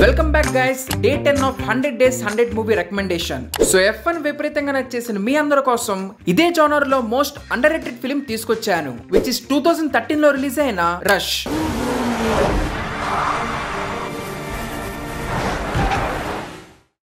Welcome back guys. Day 10 of 100 days 100 movie recommendation. So F1 విపరీతంగా నచ్చేసిన మీ అందరి కోసం ఇదే జోనర్ లో మోస్ట్ అండర్ రేటెడ్ ఫిల్మ్ తీసుకొచ్చాను, విచ్ ఇస్ 2013 లో రిలీజ్ అయిన రష్.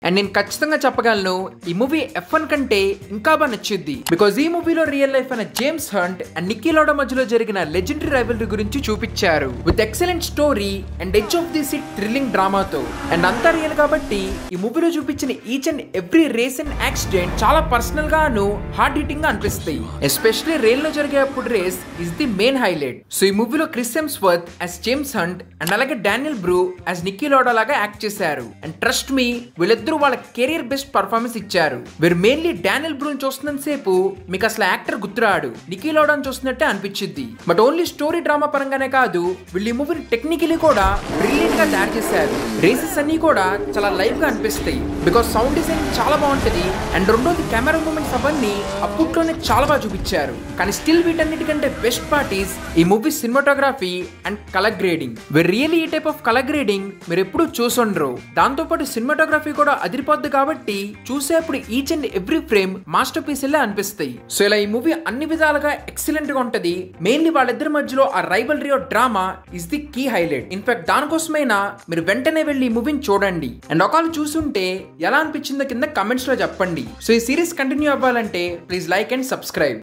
అండ్ నేను ఖచ్చితంగా చెప్పగలను, ఈ మూవీ F1 కంటే ఇంకా బాగా నచ్చింది. బికాజ్ ఈ మూవీలో రియల్ లైఫ్ అయిన James Hunt and Niki Lauda మధ్యలో జరిగిన లెజెండరీ రైవల్రీ గురించి చూపించారు, with excellent story and edge of the seat thrilling డ్రామాతో. అండ్ అంతా రియల్ కాబట్టి ఈ మూవీలో చూపించిన each and every race and accident చాలా పర్సనల్ గాను హార్డ్ హిట్టింగ్ గా అనిపిస్తాయి. ఎస్పెషల్లీ రైల్ లో జరిగే అప్పుడు race is the main highlight. So ఈ మూవీలో Chris Hemsworth as James Hunt and అలాగే డానియల్ బ్రూ యాజ్ నిక్కీ లౌడా లాగా యాక్ట్ చేశారు. అండ్ ట్రస్ట్ మీ, వీళ్ళిద్దరూ వాళ్ళ కెరీర్ బెస్ట్ పర్ఫార్మెన్స్ ఇచ్చారు. వీరు మెయిన్లీ డానియల్ బ్రూన్ చూస్తున్నంత సేపు మీకు అసలు యాక్టర్ గుర్తురాడు, నిక్కీ లౌడాని చూస్తున్నట్టే అనిపించింది. బట్ ఓన్లీ స్టోరీ డ్రామా పరంగానే కాదు, వీళ్ళు ఈ మూవీని టెక్నికలీ కూడా బ్రిలియంట్ గా తయారు చేశారు. రేసెస్ అన్ని కూడా చాలా లైవ్ గా అనిపిస్తాయి, బికాస్ సౌండ్ డిజైన్ చాలా బాగుంటది. అండ్ రెండోది కెమెరా మూమెంట్స్ అవన్నీ అప్పట్లోనే చాలా బాగా చూపించారు. కానీ స్టిల్ వీటన్నిటికంటే బెస్ట్ పార్ట్ ఈస్ ఈ movie cinematography and colour grading. వీరు రియల్లీ ఈ టైప్ ఆఫ్ కలర్ గ్రేడింగ్ మీరు ఎప్పుడు చూసుండ్రు. దాంతో పాటు సినిమాటోగ్రఫీ కూడా అదిరిపోద్ది కాబట్టి చూసేప్పుడు each and every frame masterpiece లా అనిపిస్తాయి. సో ఇలా ఈ మూవీ అన్ని విధాలుగా ఎక్సలెంట్ గా ఉంటది. మెయిన్లీ వాళ్ళిద్దరి మధ్యలో ఆ rivalry of drama is the key highlight. In fact దానికోసమైనా మీరు వెంటనే వెళ్ళి ఈ మూవీని చూడండి. అండ్ ఒకవేళ చూసుంటే ఎలా అనిపించిందో కింద కమెంట్స్ లో చెప్పండి. సో ఈ సిరీస్ కంటిన్యూ అవ్వాలంటే ప్లీజ్ లైక్ అండ్ సబ్స్క్రైబ్.